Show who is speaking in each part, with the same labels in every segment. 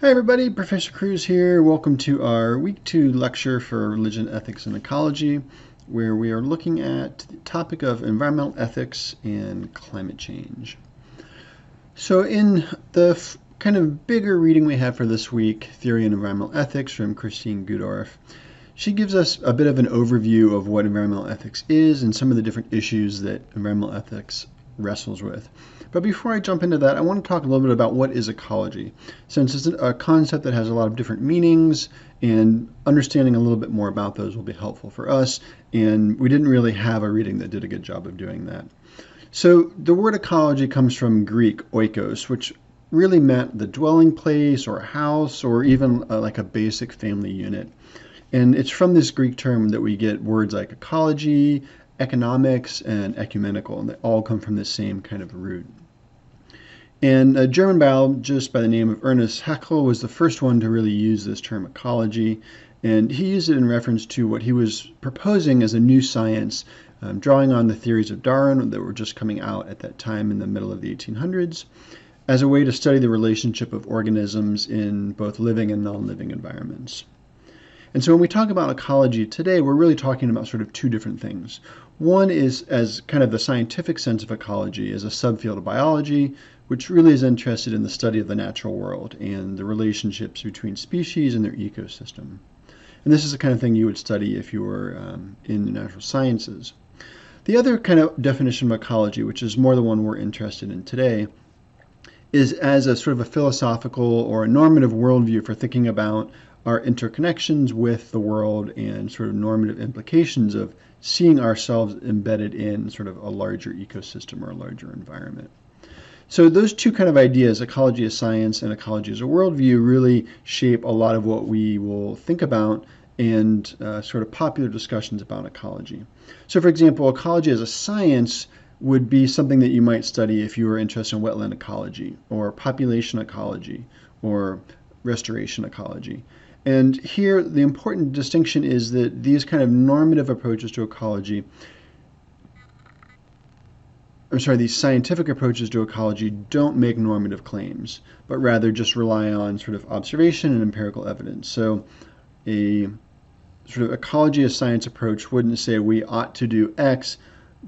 Speaker 1: Hi everybody, Professor Cruz here. Welcome to our week 2 lecture for religion, ethics, and ecology, where we are looking at the topic of environmental ethics and climate change. So in the kind of bigger reading we have for this week, Theory in Environmental Ethics from Christine Gudorf, she gives us a bit of an overview of what environmental ethics is and some of the different issues that environmental ethics wrestles with. But before I jump into that, I want to talk a little bit about what is ecology, since it's a concept that has a lot of different meanings, and understanding a little bit more about those will be helpful for us, and we didn't really have a reading that did a good job of doing that. So the word ecology comes from Greek oikos, which really meant the dwelling place or house or even like a basic family unit. And it's from this Greek term that we get words like ecology, economics, and ecumenical, and they all come from the same kind of root. And a German biologist by the name of Ernest Haeckel was the first one to really use this term ecology, and he used it in reference to what he was proposing as a new science, drawing on the theories of Darwin that were just coming out at that time in the middle of the 1800s, as a way to study the relationship of organisms in both living and non-living environments. And so when we talk about ecology today, we're really talking about sort of two different things. One is as kind of the scientific sense of ecology as a subfield of biology, which really is interested in the study of the natural world and the relationships between species and their ecosystem. And this is the kind of thing you would study if you were in the natural sciences. The other kind of definition of ecology, which is more the one we're interested in today, is as a sort of a philosophical or a normative worldview for thinking about our interconnections with the world and sort of normative implications of seeing ourselves embedded in sort of a larger ecosystem or a larger environment. So those two kind of ideas, ecology as science and ecology as a worldview, really shape a lot of what we will think about and sort of popular discussions about ecology. So for example, ecology as a science would be something that you might study if you were interested in wetland ecology or population ecology or restoration ecology. And here the important distinction is that these kind of normative approaches to ecology, these scientific approaches to ecology don't make normative claims, but rather just rely on sort of observation and empirical evidence. So a sort of ecology as science approach wouldn't say we ought to do X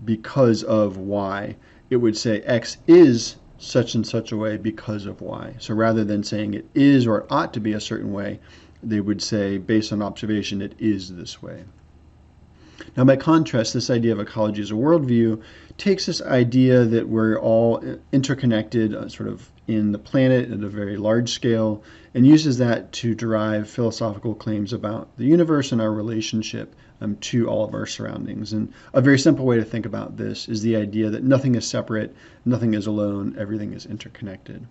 Speaker 1: because of Y. It would say X is such and such a way because of Y. So rather than saying it is or it ought to be a certain way, they would say based on observation it is this way. Now, by contrast, this idea of ecology as a worldview takes this idea that we're all interconnected sort of in the planet at a very large scale and uses that to derive philosophical claims about the universe and our relationship to all of our surroundings. And a very simple way to think about this is the idea that nothing is separate, nothing is alone, everything is interconnected.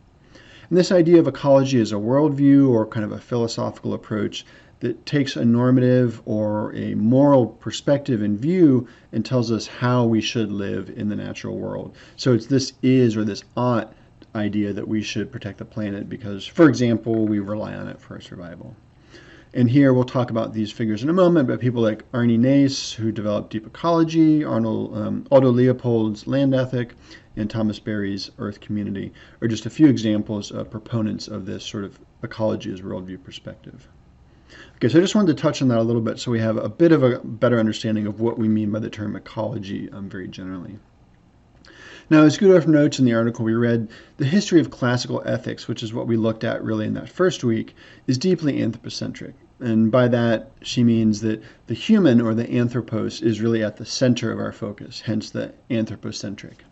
Speaker 1: And this idea of ecology as a worldview or kind of a philosophical approach that takes a normative or a moral perspective and view and tells us how we should live in the natural world. So it's this is or this ought idea that we should protect the planet because, for example, we rely on it for our survival. And here we'll talk about these figures in a moment, but people like Arne Naess, who developed deep ecology, Aldo Leopold's land ethic, and Thomas Berry's earth community are just a few examples of proponents of this sort of ecology as worldview perspective. Okay, so I just wanted to touch on that a little bit so we have a bit of a better understanding of what we mean by the term ecology very generally. Now, as Gudorf notes in the article we read, the history of classical ethics, which is what we looked at really in that first week, is deeply anthropocentric. And by that, she means that the human, or the anthropos, is really at the center of our focus, hence the anthropocentric.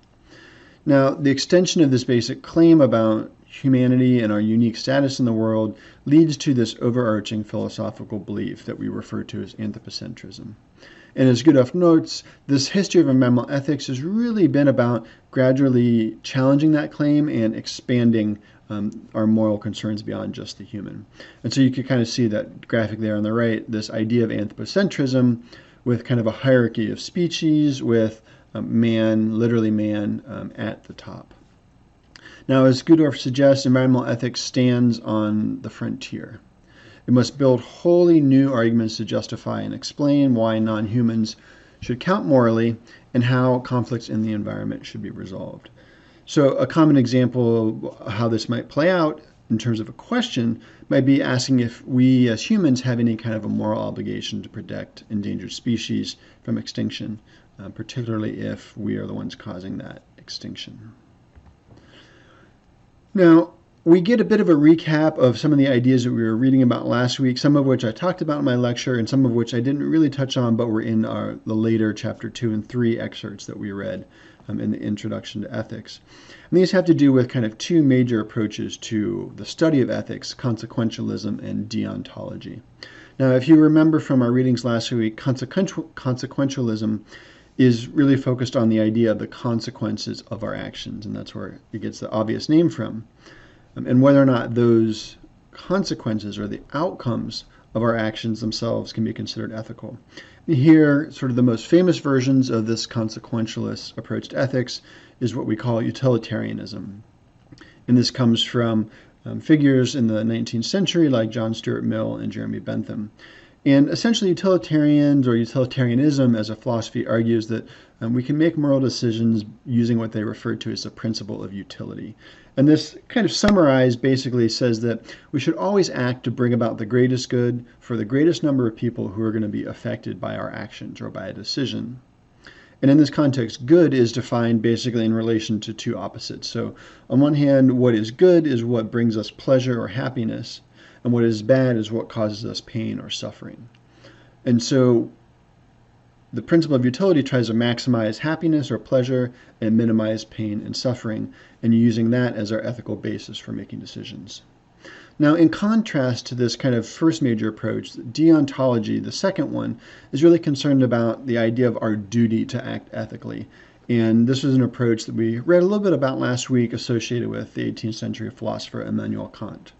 Speaker 1: Now, the extension of this basic claim about humanity and our unique status in the world leads to this overarching philosophical belief that we refer to as anthropocentrism. And as Gudorf notes, this history of environmental ethics has really been about gradually challenging that claim and expanding our moral concerns beyond just the human. And so you can kind of see that graphic there on the right, this idea of anthropocentrism with kind of a hierarchy of species with man, literally man, at the top. Now, as Gudorf suggests, environmental ethics stands on the frontier. It must build wholly new arguments to justify and explain why non-humans should count morally and how conflicts in the environment should be resolved. So a common example of how this might play out in terms of a question, might be asking if we as humans have any kind of a moral obligation to protect endangered species from extinction, particularly if we are the ones causing that extinction. Now, we get a bit of a recap of some of the ideas that we were reading about last week, some of which I talked about in my lecture and some of which I didn't really touch on, but were in the later chapter 2 and 3 excerpts that we read in the introduction to ethics. And these have to do with kind of two major approaches to the study of ethics, consequentialism and deontology. Now, if you remember from our readings last week, consequentialism is really focused on the idea of the consequences of our actions, and that's where it gets the obvious name from. And whether or not those consequences or the outcomes of our actions themselves can be considered ethical. Here, sort of the most famous versions of this consequentialist approach to ethics is what we call utilitarianism. And this comes from figures in the 19th century like John Stuart Mill and Jeremy Bentham. And essentially utilitarians or utilitarianism as a philosophy argues that we can make moral decisions using what they refer to as the principle of utility. And this kind of summarized basically says that we should always act to bring about the greatest good for the greatest number of people who are going to be affected by our actions or by a decision. And in this context, good is defined basically in relation to two opposites. So on one hand, what is good is what brings us pleasure or happiness, and what is bad is what causes us pain or suffering. And so the principle of utility tries to maximize happiness or pleasure and minimize pain and suffering, and using that as our ethical basis for making decisions. Now, in contrast to this kind of first major approach, deontology, the second one, is really concerned about the idea of our duty to act ethically. And this was an approach that we read a little bit about last week associated with the 18th century philosopher Immanuel Kant.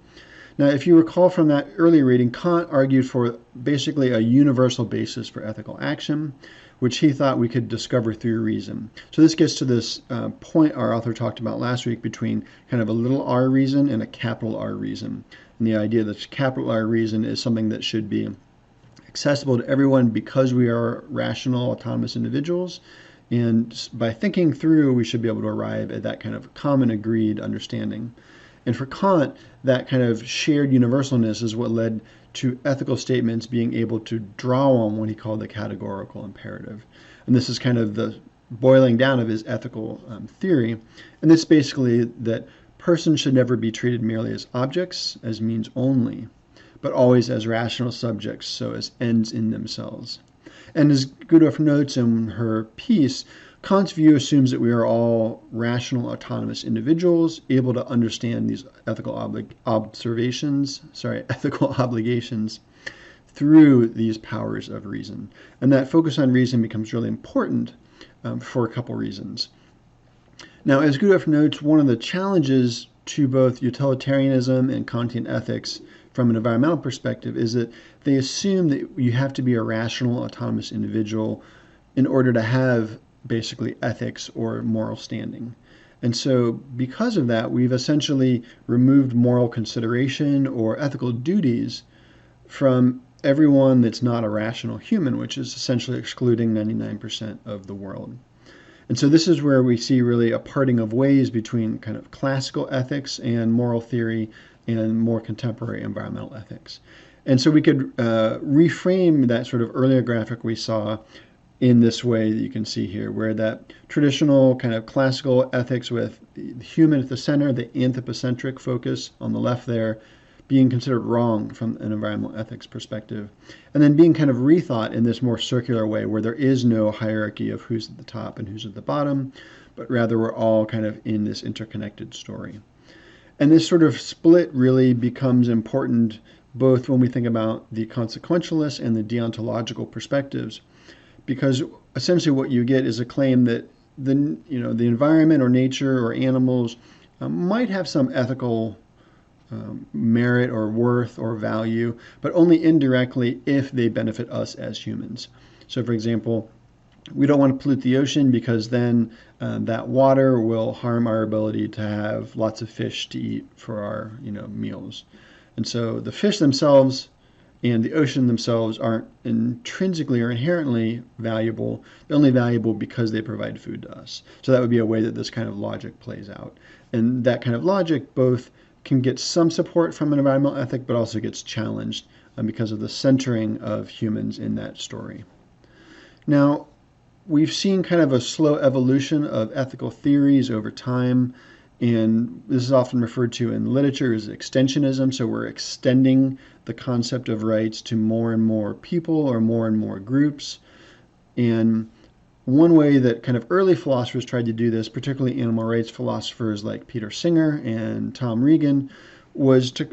Speaker 1: Now, if you recall from that earlier reading, Kant argued for basically a universal basis for ethical action, which he thought we could discover through reason. So this gets to this point our author talked about last week between kind of a little r reason and a capital R reason. And the idea that capital R reason is something that should be accessible to everyone because we are rational, autonomous individuals. And by thinking through, we should be able to arrive at that kind of common agreed understanding. And for Kant, that kind of shared universalness is what led to ethical statements being able to draw on what he called the categorical imperative. And this is kind of the boiling down of his ethical theory. And this basically that persons should never be treated merely as objects, as means only, but always as rational subjects, so as ends in themselves. And as Gudorf notes in her piece, Kant's view assumes that we are all rational, autonomous individuals able to understand these ethical obligations through these powers of reason. And that focus on reason becomes really important for a couple reasons. Now, as Gudorf notes, one of the challenges to both utilitarianism and Kantian ethics from an environmental perspective is that they assume that you have to be a rational, autonomous individual in order to have basically ethics or moral standing. And so because of that, we've essentially removed moral consideration or ethical duties from everyone that's not a rational human, which is essentially excluding 99% of the world. And so this is where we see really a parting of ways between kind of classical ethics and moral theory and more contemporary environmental ethics. And so we could reframe that sort of earlier graphic we saw in this way that you can see here, where that traditional kind of classical ethics with the human at the center, the anthropocentric focus on the left there, being considered wrong from an environmental ethics perspective, and then being kind of rethought in this more circular way where there is no hierarchy of who's at the top and who's at the bottom, but rather we're all kind of in this interconnected story. And this sort of split really becomes important both when we think about the consequentialist and the deontological perspectives, because essentially what you get is a claim that the environment or nature or animals might have some ethical merit or worth or value, but only indirectly if they benefit us as humans. So for example, we don't want to pollute the ocean because then that water will harm our ability to have lots of fish to eat for our meals. And so the fish themselves and the ocean themselves aren't intrinsically or inherently valuable. They're only valuable because they provide food to us. So that would be a way that this kind of logic plays out. And that kind of logic both can get some support from an environmental ethic, but also gets challenged because of the centering of humans in that story. Now, we've seen kind of a slow evolution of ethical theories over time, and this is often referred to in literature as extensionism. So we're extending the concept of rights to more and more people or more and more groups. And one way that kind of early philosophers tried to do this, particularly animal rights philosophers like Peter Singer and Tom Regan, was to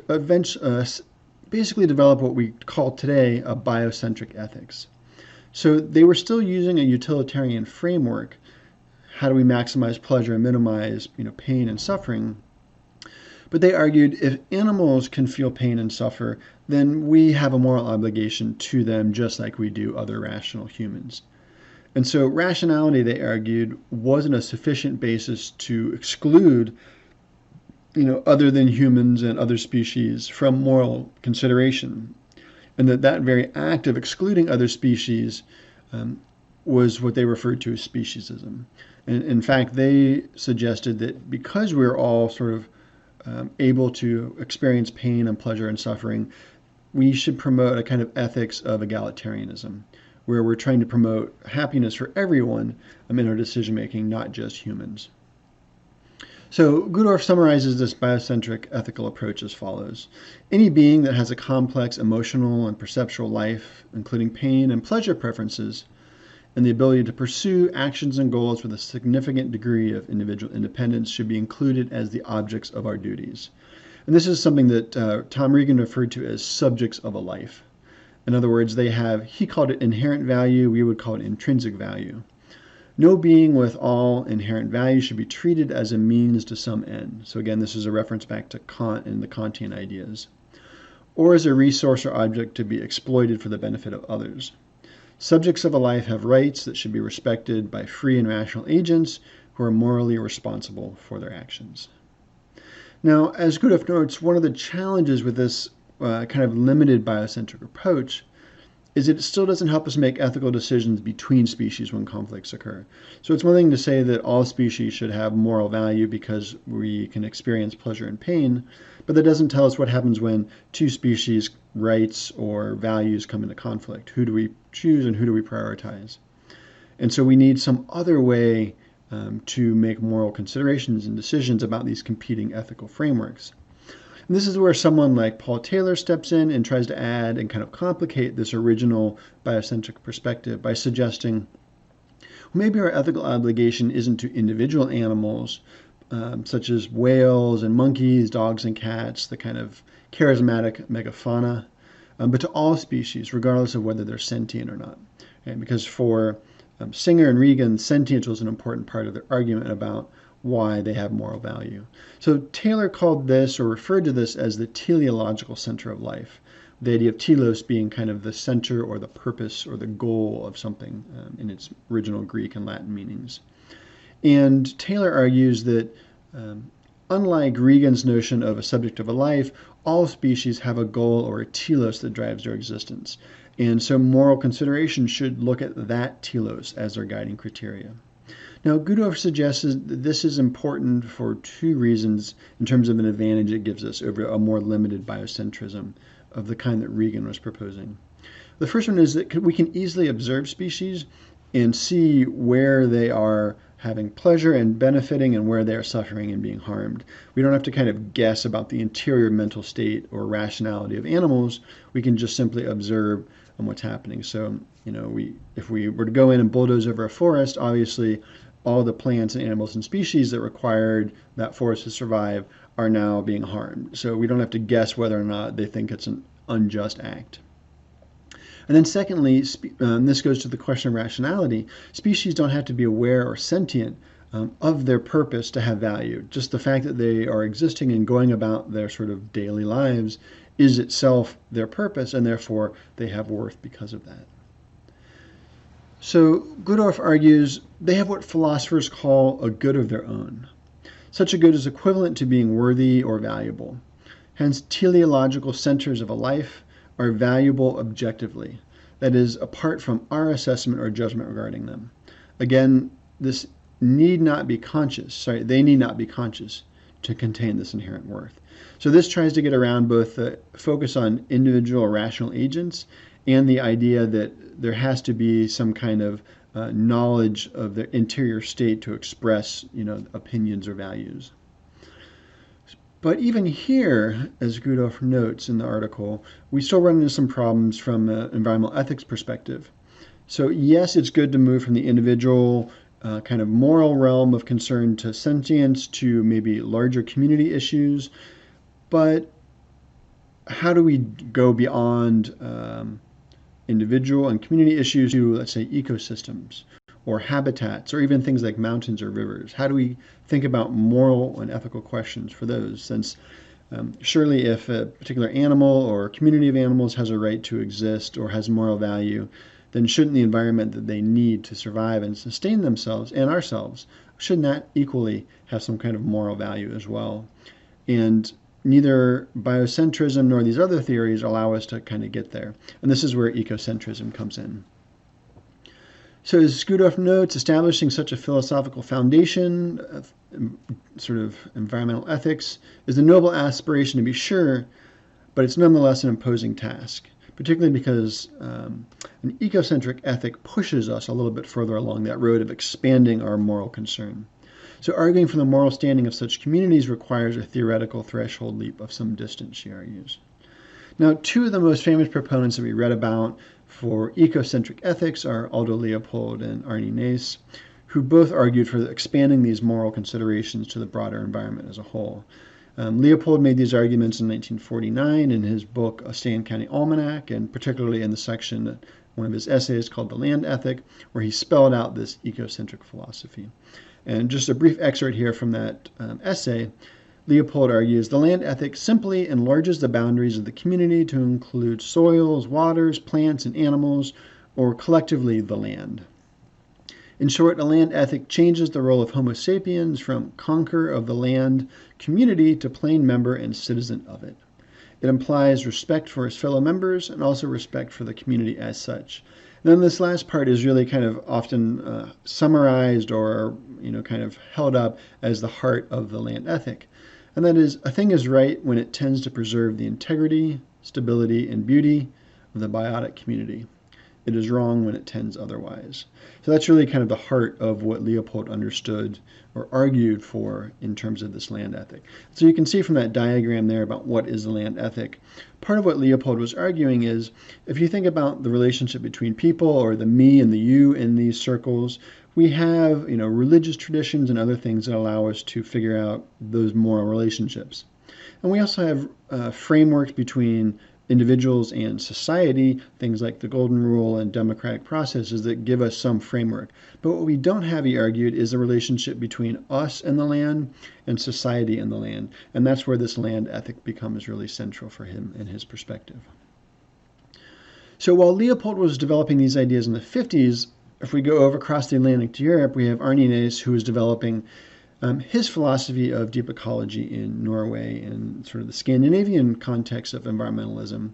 Speaker 1: basically develop what we call today a biocentric ethics. So they were still using a utilitarian framework. How do we maximize pleasure and minimize, pain and suffering? But they argued if animals can feel pain and suffer, then we have a moral obligation to them just like we do other rational humans. And so rationality, they argued, wasn't a sufficient basis to exclude, other than humans and other species from moral consideration. And that very act of excluding other species was what they referred to as speciesism. And in fact, they suggested that because we're all sort of able to experience pain and pleasure and suffering, we should promote a kind of ethics of egalitarianism, where we're trying to promote happiness for everyone in our decision-making, not just humans. So Gudorf summarizes this biocentric ethical approach as follows. Any being that has a complex emotional and perceptual life, including pain and pleasure preferences, and the ability to pursue actions and goals with a significant degree of individual independence should be included as the objects of our duties. And this is something that Tom Regan referred to as subjects of a life. In other words, he called it inherent value, we would call it intrinsic value. No being with all inherent value should be treated as a means to some end. So again, this is a reference back to Kant and the Kantian ideas. Or as a resource or object to be exploited for the benefit of others. Subjects of a life have rights that should be respected by free and rational agents who are morally responsible for their actions. Now, as Gudorf notes, one of the challenges with this kind of limited biocentric approach is that it still doesn't help us make ethical decisions between species when conflicts occur. So it's one thing to say that all species should have moral value because we can experience pleasure and pain, but that doesn't tell us what happens when two species' rights or values come into conflict. Who do we choose and who do we prioritize? And so we need some other way to make moral considerations and decisions about these competing ethical frameworks. And this is where someone like Paul Taylor steps in and tries to add and kind of complicate this original biocentric perspective by suggesting, well, maybe our ethical obligation isn't to individual animals, such as whales and monkeys, dogs and cats, the kind of charismatic megafauna, but to all species, regardless of whether they're sentient or not. Okay? Because for Singer and Regan, sentience was an important part of their argument about why they have moral value. So Taylor called this, or referred to this, as the teleological center of life. The idea of telos being kind of the center or the purpose or the goal of something in its original Greek and Latin meanings. And Taylor argues that unlike Regan's notion of a subject of a life, all species have a goal or a telos that drives their existence. And so moral consideration should look at that telos as their guiding criteria. Now, Gudorf suggests that this is important for two reasons in terms of an advantage it gives us over a more limited biocentrism of the kind that Regan was proposing. The first one is that we can easily observe species and see where they are having pleasure and benefiting and where they are suffering and being harmed. We don't have to kind of guess about the interior mental state or rationality of animals. We can just simply observe what's happening. So, if we were to go in and bulldoze over a forest, obviously all the plants and animals and species that required that forest to survive are now being harmed. So we don't have to guess whether or not they think it's an unjust act. And then secondly, this goes to the question of rationality. Species don't have to be aware or sentient of their purpose to have value. Just the fact that they are existing and going about their sort of daily lives is itself their purpose, and therefore they have worth because of that. So Gudorf argues they have what philosophers call a good of their own. Such a good is equivalent to being worthy or valuable. Hence, teleological centers of a life are valuable objectively, that is, apart from our assessment or judgment regarding them. Again, they need not be conscious to contain this inherent worth. So this tries to get around both the focus on individual rational agents and the idea that there has to be some kind of knowledge of the interior state to express, opinions or values. But even here, as Gudolf notes in the article, we still run into some problems from an environmental ethics perspective. So yes, it's good to move from the individual kind of moral realm of concern to sentience to maybe larger community issues, but how do we go beyond individual and community issues to, let's say, ecosystems or habitats or even things like mountains or rivers? How do we think about moral and ethical questions for those? Since surely if a particular animal or community of animals has a right to exist or has moral value, then shouldn't the environment that they need to survive and sustain themselves and ourselves, shouldn't that equally have some kind of moral value as well? And neither biocentrism nor these other theories allow us to kind of get there. And this is where ecocentrism comes in. So as Gudolf notes, establishing such a philosophical foundation of sort of environmental ethics is a noble aspiration to be sure, but it's nonetheless an imposing task, particularly because an ecocentric ethic pushes us a little bit further along that road of expanding our moral concern. So arguing for the moral standing of such communities requires a theoretical threshold leap of some distance, she argues. Now, two of the most famous proponents that we read about for ecocentric ethics are Aldo Leopold and Arne Naess, who both argued for expanding these moral considerations to the broader environment as a whole. Leopold made these arguments in 1949 in his book, A Stan County Almanac, and particularly in the section, one of his essays called The Land Ethic, where he spelled out this ecocentric philosophy. And just a brief excerpt here from that essay, Leopold argues, the land ethic simply enlarges the boundaries of the community to include soils, waters, plants, and animals, or collectively the land. In short, a land ethic changes the role of Homo sapiens from conqueror of the land community to plain member and citizen of it. It implies respect for his fellow members and also respect for the community as such. And then this last part is really kind of often summarized or kind of held up as the heart of the land ethic. And that is, a thing is right when it tends to preserve the integrity, stability, and beauty of the biotic community. It is wrong when it tends otherwise. So that's really kind of the heart of what Leopold understood or argued for in terms of this land ethic. So you can see from that diagram there about what is the land ethic. Part of what Leopold was arguing is, if you think about the relationship between people or the me and the you in these circles, we have religious traditions and other things that allow us to figure out those moral relationships. And we also have frameworks between individuals and society, things like the golden rule and democratic processes that give us some framework. But what we don't have, he argued, is a relationship between us and the land and society and the land. And that's where this land ethic becomes really central for him and his perspective. So while Leopold was developing these ideas in the 50s, if we go over across the Atlantic to Europe, we have Arne Naess, who is developing his philosophy of deep ecology in Norway and sort of the Scandinavian context of environmentalism.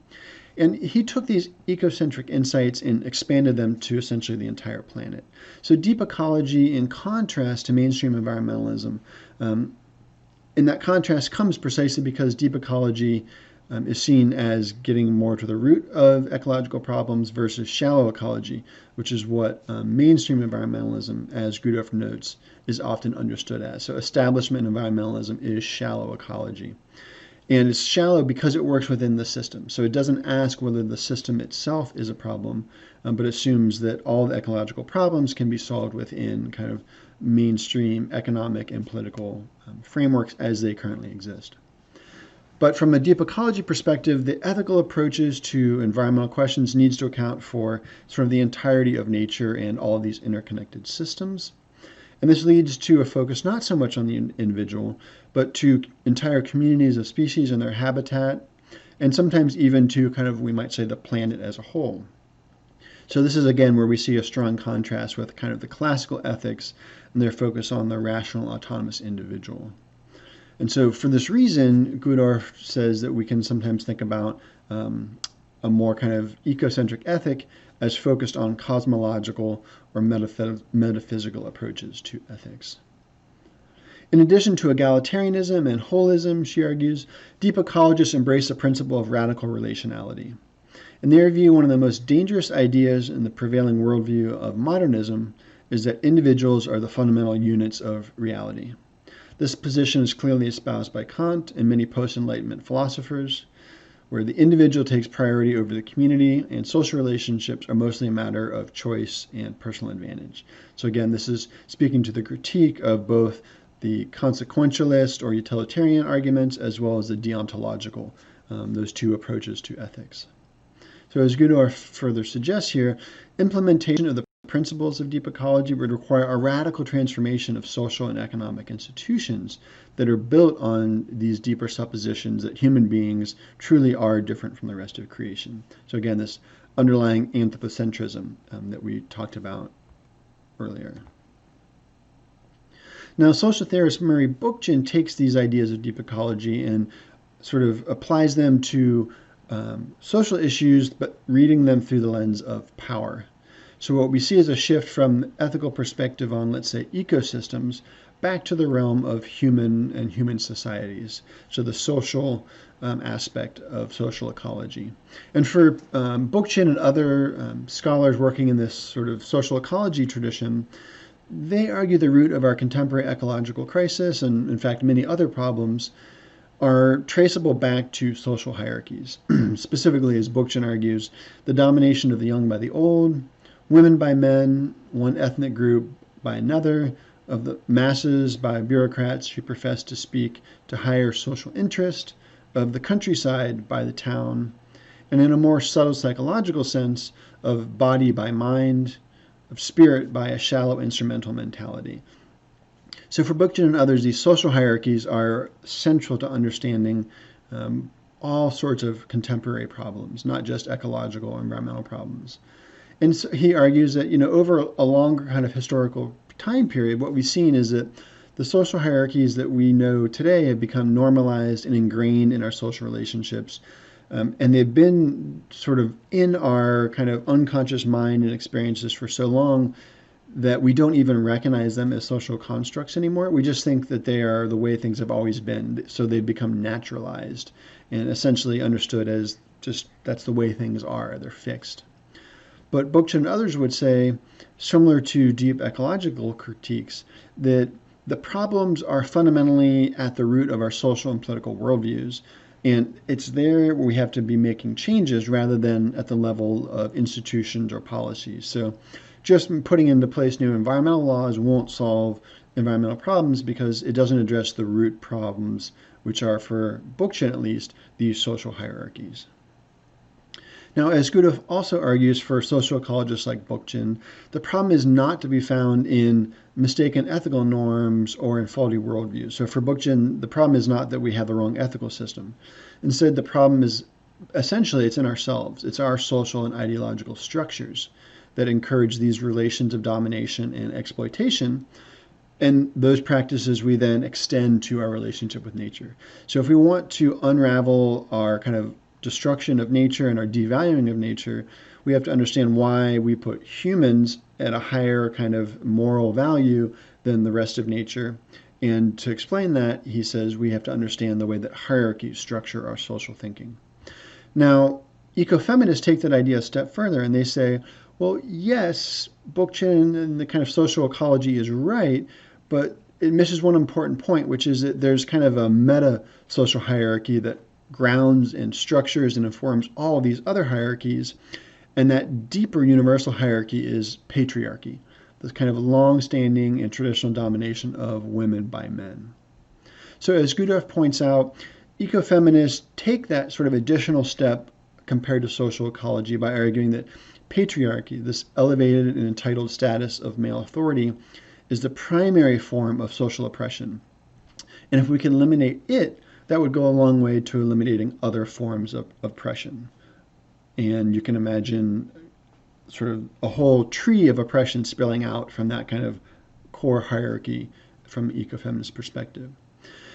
Speaker 1: And he took these ecocentric insights and expanded them to essentially the entire planet. So deep ecology, in contrast to mainstream environmentalism, and that contrast comes precisely because deep ecology is seen as getting more to the root of ecological problems versus shallow ecology, which is what mainstream environmentalism, as Gudolf notes, is often understood as. So establishment environmentalism is shallow ecology. And it's shallow because it works within the system. So it doesn't ask whether the system itself is a problem, but assumes that all the ecological problems can be solved within kind of mainstream economic and political frameworks as they currently exist. But from a deep ecology perspective, the ethical approaches to environmental questions needs to account for sort of the entirety of nature and all of these interconnected systems. And this leads to a focus not so much on the individual, but to entire communities of species and their habitat, and sometimes even to kind of, we might say, the planet as a whole. So this is, again, where we see a strong contrast with kind of the classical ethics and their focus on the rational, autonomous individual. And so for this reason, Gudolf says that we can sometimes think about a more kind of ecocentric ethic as focused on cosmological or metaphysical approaches to ethics. In addition to egalitarianism and holism, she argues, deep ecologists embrace the principle of radical relationality. In their view, one of the most dangerous ideas in the prevailing worldview of modernism is that individuals are the fundamental units of reality. This position is clearly espoused by Kant and many post-Enlightenment philosophers, where the individual takes priority over the community and social relationships are mostly a matter of choice and personal advantage. So again, this is speaking to the critique of both the consequentialist or utilitarian arguments as well as the deontological, those two approaches to ethics. So as Goodorf further suggests here, implementation of the principles of deep ecology would require a radical transformation of social and economic institutions that are built on these deeper suppositions that human beings truly are different from the rest of creation. So again, this underlying anthropocentrism that we talked about earlier. Now, social theorist Murray Bookchin takes these ideas of deep ecology and sort of applies them to social issues, but reading them through the lens of power. So what we see is a shift from ethical perspective on, let's say, ecosystems back to the realm of human societies. So the social aspect of social ecology. And for Bookchin and other scholars working in this sort of social ecology tradition, they argue the root of our contemporary ecological crisis, and in fact many other problems, are traceable back to social hierarchies. Specifically, as Bookchin argues, the domination of the young by the old, women by men, one ethnic group by another, of the masses by bureaucrats who profess to speak to higher social interest, of the countryside by the town, and in a more subtle psychological sense, of body by mind, of spirit by a shallow instrumental mentality. So for Bookchin and others, these social hierarchies are central to understanding all sorts of contemporary problems, not just ecological or environmental problems. And so he argues that, over a longer kind of historical time period, what we've seen is that the social hierarchies that we know today have become normalized and ingrained in our social relationships. And they've been sort of in our kind of unconscious mind and experiences for so long that we don't even recognize them as social constructs anymore. We just think that they are the way things have always been. So they've become naturalized and essentially understood as just that's the way things are. They're fixed. But Bookchin and others would say, similar to deep ecological critiques, that the problems are fundamentally at the root of our social and political worldviews. And it's there where we have to be making changes rather than at the level of institutions or policies. So just putting into place new environmental laws won't solve environmental problems because it doesn't address the root problems, which are, for Bookchin at least, these social hierarchies. Now, as Goodorf also argues for social ecologists like Bookchin, the problem is not to be found in mistaken ethical norms or in faulty worldviews. So for Bookchin, the problem is not that we have the wrong ethical system. Instead, the problem is essentially it's in ourselves. It's our social and ideological structures that encourage these relations of domination and exploitation. And those practices we then extend to our relationship with nature. So if we want to unravel our kind of destruction of nature and our devaluing of nature, we have to understand why we put humans at a higher kind of moral value than the rest of nature. And to explain that, he says we have to understand the way that hierarchies structure our social thinking. Now, ecofeminists take that idea a step further and they say, well, yes, Bookchin and the kind of social ecology is right, but it misses one important point, which is that there's kind of a meta-social hierarchy that grounds and structures and informs all of these other hierarchies. And that deeper universal hierarchy is patriarchy, this kind of long-standing and traditional domination of women by men. So as Goodorf points out, ecofeminists take that sort of additional step compared to social ecology by arguing that patriarchy, this elevated and entitled status of male authority, is the primary form of social oppression. And if we can eliminate it, that would go a long way to eliminating other forms of oppression. And you can imagine sort of a whole tree of oppression spilling out from that kind of core hierarchy from an ecofeminist perspective.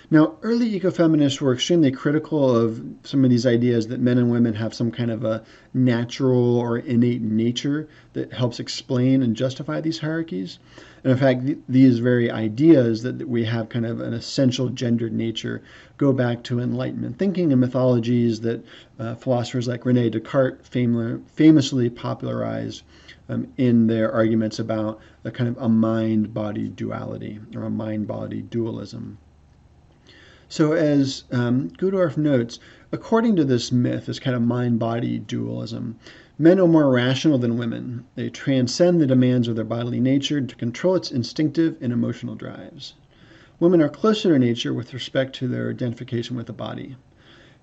Speaker 1: Now, early ecofeminists were extremely critical of some of these ideas that men and women have some kind of a natural or innate nature that helps explain and justify these hierarchies. And in fact, these very ideas that we have kind of an essential gendered nature go back to Enlightenment thinking and mythologies that philosophers like Rene Descartes famously popularized in their arguments about a kind of a mind-body duality or a mind-body dualism. So as Gudorf notes, according to this myth, this kind of mind-body dualism, men are more rational than women. They transcend the demands of their bodily nature to control its instinctive and emotional drives. Women are closer to nature with respect to their identification with the body.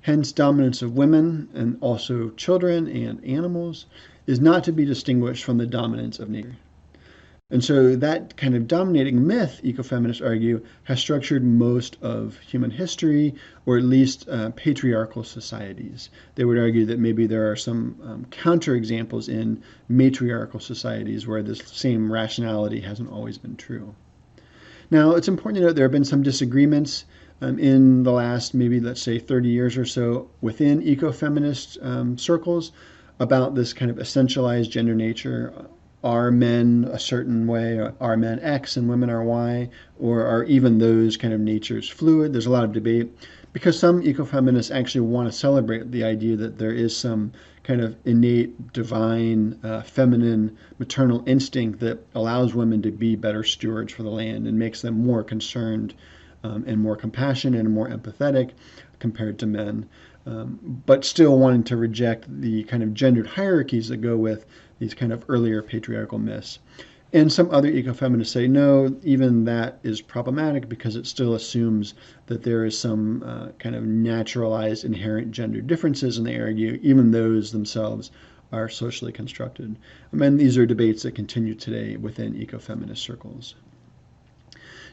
Speaker 1: Hence, dominance of women, and also children and animals, is not to be distinguished from the dominance of nature. And so that kind of dominating myth, ecofeminists argue, has structured most of human history, or at least patriarchal societies. They would argue that maybe there are some counterexamples in matriarchal societies where this same rationality hasn't always been true. Now, it's important to note there have been some disagreements in the last maybe, let's say, 30 years or so within ecofeminist circles about this kind of essentialized gender nature. Are men a certain way? Are men X and women are Y? Or are even those kind of natures fluid? There's a lot of debate because some ecofeminists actually want to celebrate the idea that there is some kind of innate, divine, feminine, maternal instinct that allows women to be better stewards for the land and makes them more concerned and more compassionate and more empathetic compared to men. But still wanting to reject the kind of gendered hierarchies that go with these kind of earlier patriarchal myths. And some other ecofeminists say, no, even that is problematic because it still assumes that there is some kind of naturalized inherent gender differences, and they argue even those themselves are socially constructed. And these are debates that continue today within ecofeminist circles.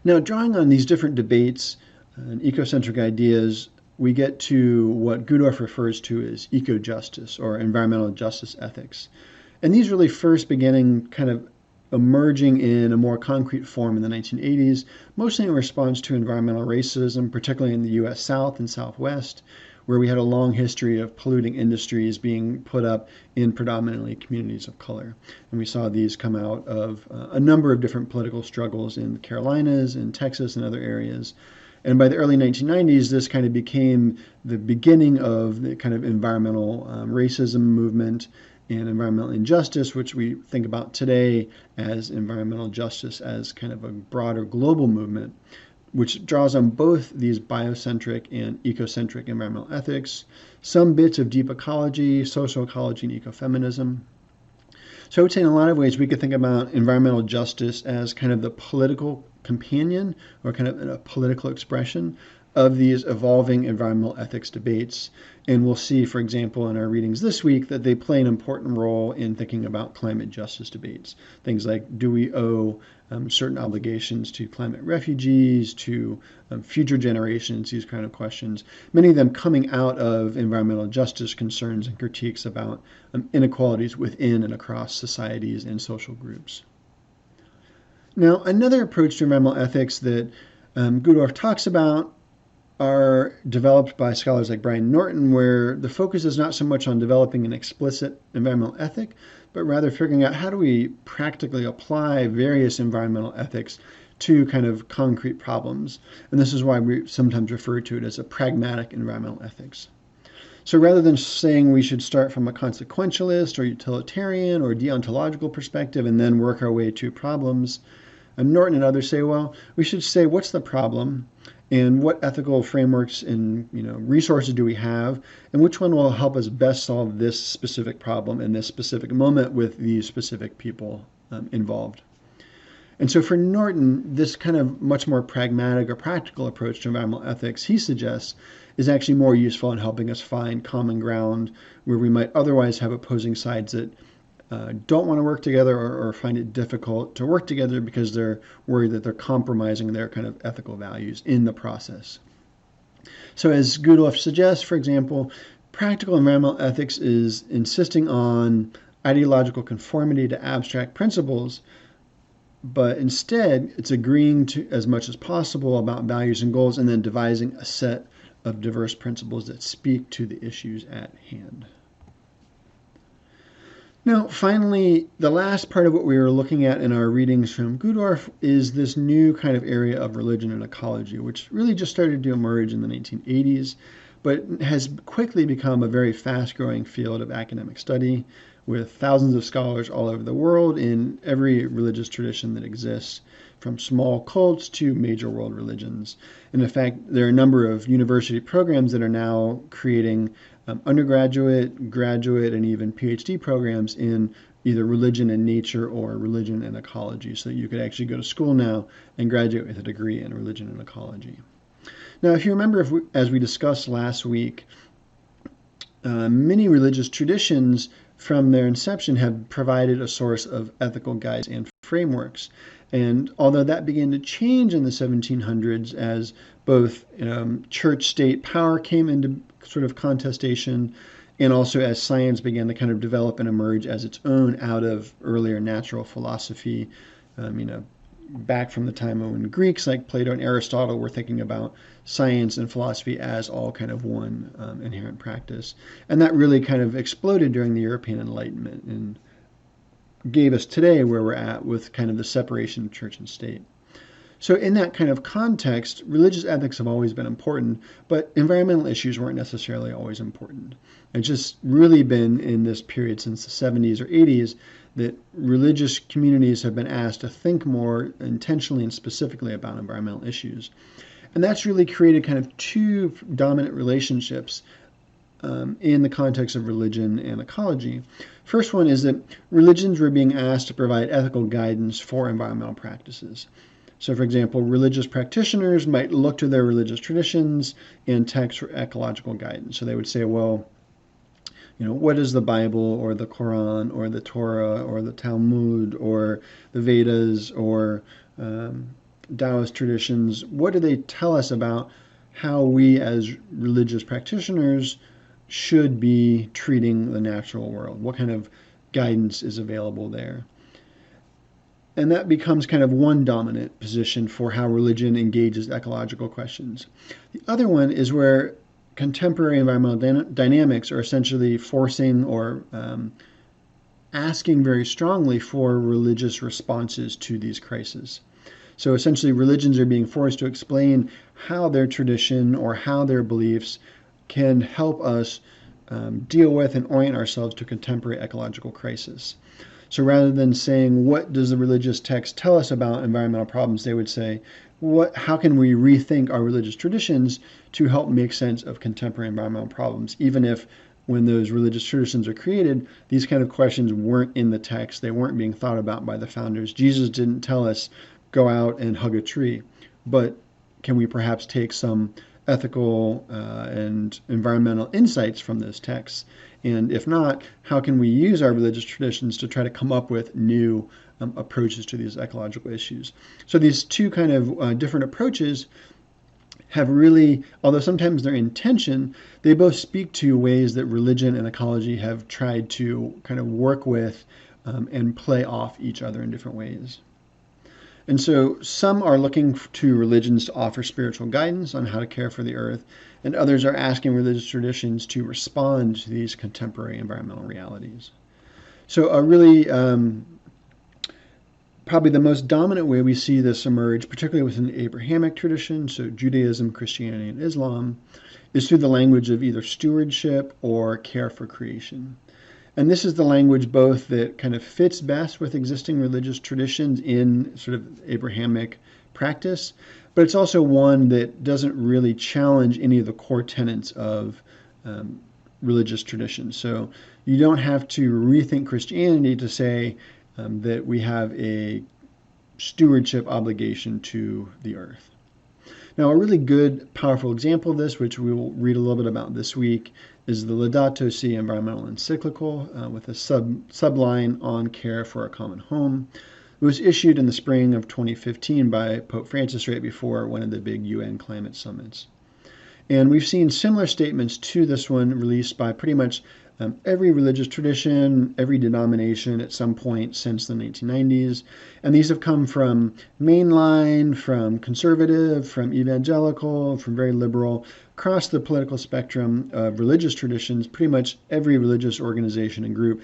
Speaker 1: Now, drawing on these different debates and ecocentric ideas, we get to what Gudorf refers to as eco-justice or environmental justice ethics. And these really first beginning kind of emerging in a more concrete form in the 1980s, mostly in response to environmental racism, particularly in the US South and Southwest, where we had a long history of polluting industries being put up in predominantly communities of color. And we saw these come out of a number of different political struggles in the Carolinas, in Texas, and other areas. And by the early 1990s, this kind of became the beginning of the kind of environmental racism movement and environmental injustice, which we think about today as environmental justice as kind of a broader global movement, which draws on both these biocentric and ecocentric environmental ethics, some bits of deep ecology, social ecology, and ecofeminism. So I would say in a lot of ways we could think about environmental justice as kind of the political companion or kind of a political expression of these evolving environmental ethics debates. And we'll see, for example, in our readings this week that they play an important role in thinking about climate justice debates. Things like, do we owe certain obligations to climate refugees, to future generations, these kind of questions, many of them coming out of environmental justice concerns and critiques about inequalities within and across societies and social groups. Now, another approach to environmental ethics that Gudorf talks about are developed by scholars like Brian Norton, where the focus is not so much on developing an explicit environmental ethic, but rather figuring out how do we practically apply various environmental ethics to kind of concrete problems. And this is why we sometimes refer to it as a pragmatic environmental ethics. So rather than saying we should start from a consequentialist or utilitarian or deontological perspective and then work our way to problems, Norton and others say, well, we should say what's the problem and what ethical frameworks and resources do we have, and which one will help us best solve this specific problem in this specific moment with these specific people involved. And so for Norton, this kind of much more pragmatic or practical approach to environmental ethics, he suggests, is actually more useful in helping us find common ground where we might otherwise have opposing sides that don't want to work together or find it difficult to work together because they're worried that they're compromising their kind of ethical values in the process. So as Gudorf suggests, for example, practical environmental ethics is insisting on ideological conformity to abstract principles, but instead it's agreeing to as much as possible about values and goals and then devising a set of diverse principles that speak to the issues at hand. Now, finally, the last part of what we were looking at in our readings from Gudorf is this new kind of area of religion and ecology, which really just started to emerge in the 1980s, but has quickly become a very fast-growing field of academic study with thousands of scholars all over the world in every religious tradition that exists, from small cults to major world religions. And in fact, there are a number of university programs that are now creating undergraduate, graduate, and even PhD programs in either religion and nature or religion and ecology. So you could actually go to school now and graduate with a degree in religion and ecology. Now, if you remember, as we discussed last week, many religious traditions from their inception have provided a source of ethical guides and frameworks. And although that began to change in the 1700s as both church-state power came into sort of contestation, and also as science began to kind of develop and emerge as its own out of earlier natural philosophy, back from the time when Greeks like Plato and Aristotle were thinking about science and philosophy as all kind of one inherent practice. And that really kind of exploded during the European Enlightenment and gave us today where we're at with kind of the separation of church and state. So in that kind of context, religious ethics have always been important, but environmental issues weren't necessarily always important. It's just really been in this period since the 70s or 80s that religious communities have been asked to think more intentionally and specifically about environmental issues. And that's really created kind of two dominant relationships in the context of religion and ecology. First one is that religions were being asked to provide ethical guidance for environmental practices. So, for example, religious practitioners might look to their religious traditions and texts for ecological guidance. So they would say, well, what does the Bible or the Quran or the Torah or the Talmud or the Vedas or Taoist traditions, what do they tell us about how we as religious practitioners should be treating the natural world? What kind of guidance is available there? And that becomes kind of one dominant position for how religion engages ecological questions. The other one is where contemporary environmental dynamics are essentially forcing or asking very strongly for religious responses to these crises. So essentially, religions are being forced to explain how their tradition or how their beliefs can help us deal with and orient ourselves to contemporary ecological crisis. So rather than saying, what does the religious text tell us about environmental problems, they would say, how can we rethink our religious traditions to help make sense of contemporary environmental problems, even if when those religious traditions are created, these kind of questions weren't in the text, they weren't being thought about by the founders. Jesus didn't tell us, go out and hug a tree, but can we perhaps take some ethical and environmental insights from those texts? And if not, how can we use our religious traditions to try to come up with new approaches to these ecological issues? So these two kind of different approaches have really, although sometimes they're in tension, they both speak to ways that religion and ecology have tried to kind of work with and play off each other in different ways. And so some are looking to religions to offer spiritual guidance on how to care for the earth, and others are asking religious traditions to respond to these contemporary environmental realities. So a really, probably the most dominant way we see this emerge, particularly within the Abrahamic tradition, so Judaism, Christianity, and Islam, is through the language of either stewardship or care for creation. And this is the language both that kind of fits best with existing religious traditions in sort of Abrahamic practice, but it's also one that doesn't really challenge any of the core tenets of religious traditions. So you don't have to rethink Christianity to say that we have a stewardship obligation to the earth. Now, a really good, powerful example of this, which we will read a little bit about this week, is the Laudato Si environmental encyclical with a subline on care for a common home. It was issued in the spring of 2015 by Pope Francis right before one of the big UN climate summits. And we've seen similar statements to this one released by pretty much every religious tradition, every denomination at some point since the 1990s. And these have come from mainline, from conservative, from evangelical, from very liberal, across the political spectrum of religious traditions. Pretty much every religious organization and group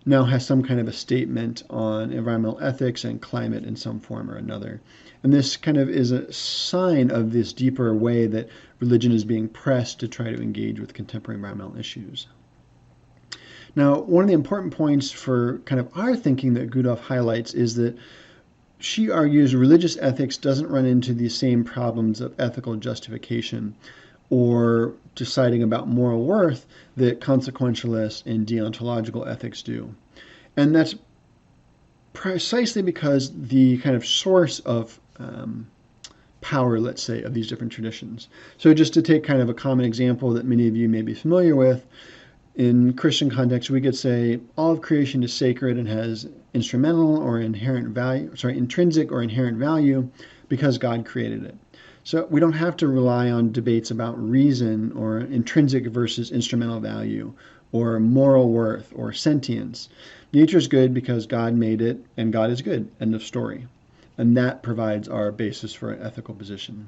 Speaker 1: now has some kind of a statement on environmental ethics and climate in some form or another. And this kind of is a sign of this deeper way that religion is being pressed to try to engage with contemporary environmental issues. Now, one of the important points for kind of our thinking that Gudolf highlights is that she argues religious ethics doesn't run into the same problems of ethical justification or deciding about moral worth that consequentialist and deontological ethics do. And that's precisely because the kind of source of power, let's say, of these different traditions. So just to take kind of a common example that many of you may be familiar with, in Christian context, we could say all of creation is sacred and has instrumental or intrinsic or inherent value because God created it. So we don't have to rely on debates about reason or intrinsic versus instrumental value or moral worth or sentience. Nature is good because God made it and God is good. End of story. And that provides our basis for an ethical position.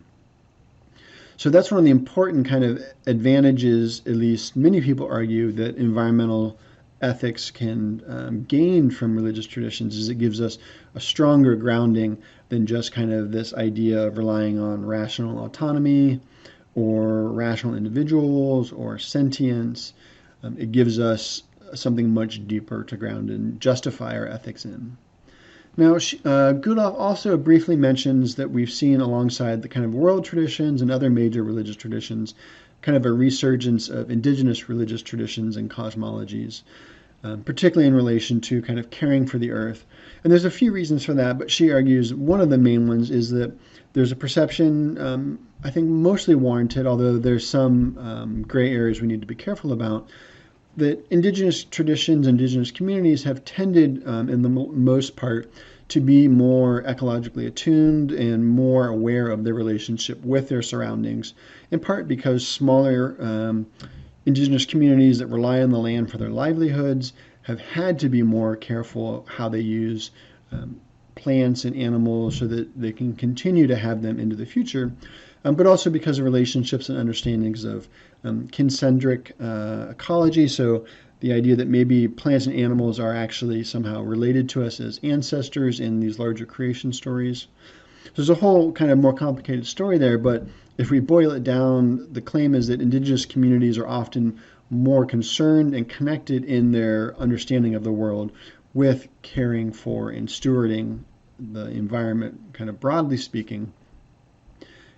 Speaker 1: So that's one of the important kind of advantages, at least many people argue, that environmental ethics can gain from religious traditions, is it gives us a stronger grounding than just kind of this idea of relying on rational autonomy or rational individuals or sentience. It gives us something much deeper to ground and justify our ethics in. Now, Gudolf also briefly mentions that we've seen alongside the kind of world traditions and other major religious traditions, kind of a resurgence of indigenous religious traditions and cosmologies, particularly in relation to kind of caring for the earth. And there's a few reasons for that, but she argues one of the main ones is that there's a perception, I think mostly warranted, although there's some gray areas we need to be careful about, that indigenous traditions, indigenous communities have tended, in the most part, to be more ecologically attuned and more aware of their relationship with their surroundings, in part because smaller indigenous communities that rely on the land for their livelihoods have had to be more careful how they use plants and animals so that they can continue to have them into the future, but also because of relationships and understandings of kincentric ecology. So the idea that maybe plants and animals are actually somehow related to us as ancestors in these larger creation stories. There's a whole kind of more complicated story there, but if we boil it down, the claim is that indigenous communities are often more concerned and connected in their understanding of the world with caring for and stewarding the environment, kind of broadly speaking.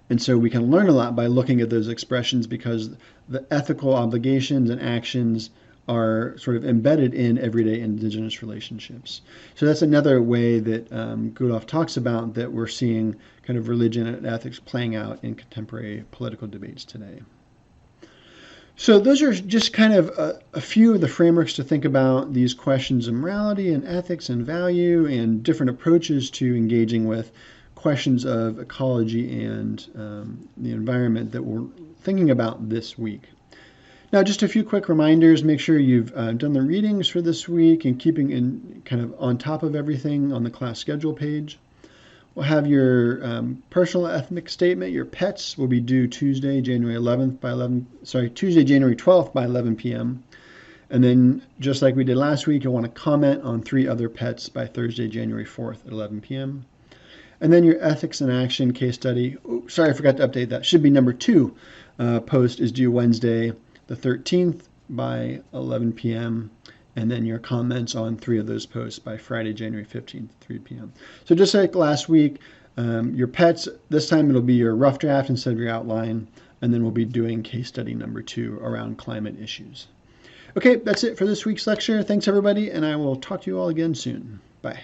Speaker 1: And so we can learn a lot by looking at those expressions because the ethical obligations and actions are sort of embedded in everyday indigenous relationships. So that's another way that Gudolf talks about that we're seeing kind of religion and ethics playing out in contemporary political debates today. So those are just kind of a few of the frameworks to think about these questions of morality and ethics and value and different approaches to engaging with questions of ecology and the environment that we're thinking about this week. Now, just a few quick reminders. Make sure you've done the readings for this week and keeping in kind of on top of everything on the class schedule page. We'll have your personal ethnic statement. Your pets will be due Tuesday, January 12th by 11 p.m. And then, just like we did last week, you'll want to comment on 3 other pets by Thursday, January 4th at 11 p.m. And then your ethics in action case study. Oh, sorry, I forgot to update that. Should be number 2. Post is due Wednesday, the 13th by 11 p.m. And then your comments on 3 of those posts by Friday, January 15th, 3 p.m. So just like last week, your pets, this time it'll be your rough draft instead of your outline. And then we'll be doing case study number 2 around climate issues. Okay, that's it for this week's lecture. Thanks, everybody, and I will talk to you all again soon. Bye.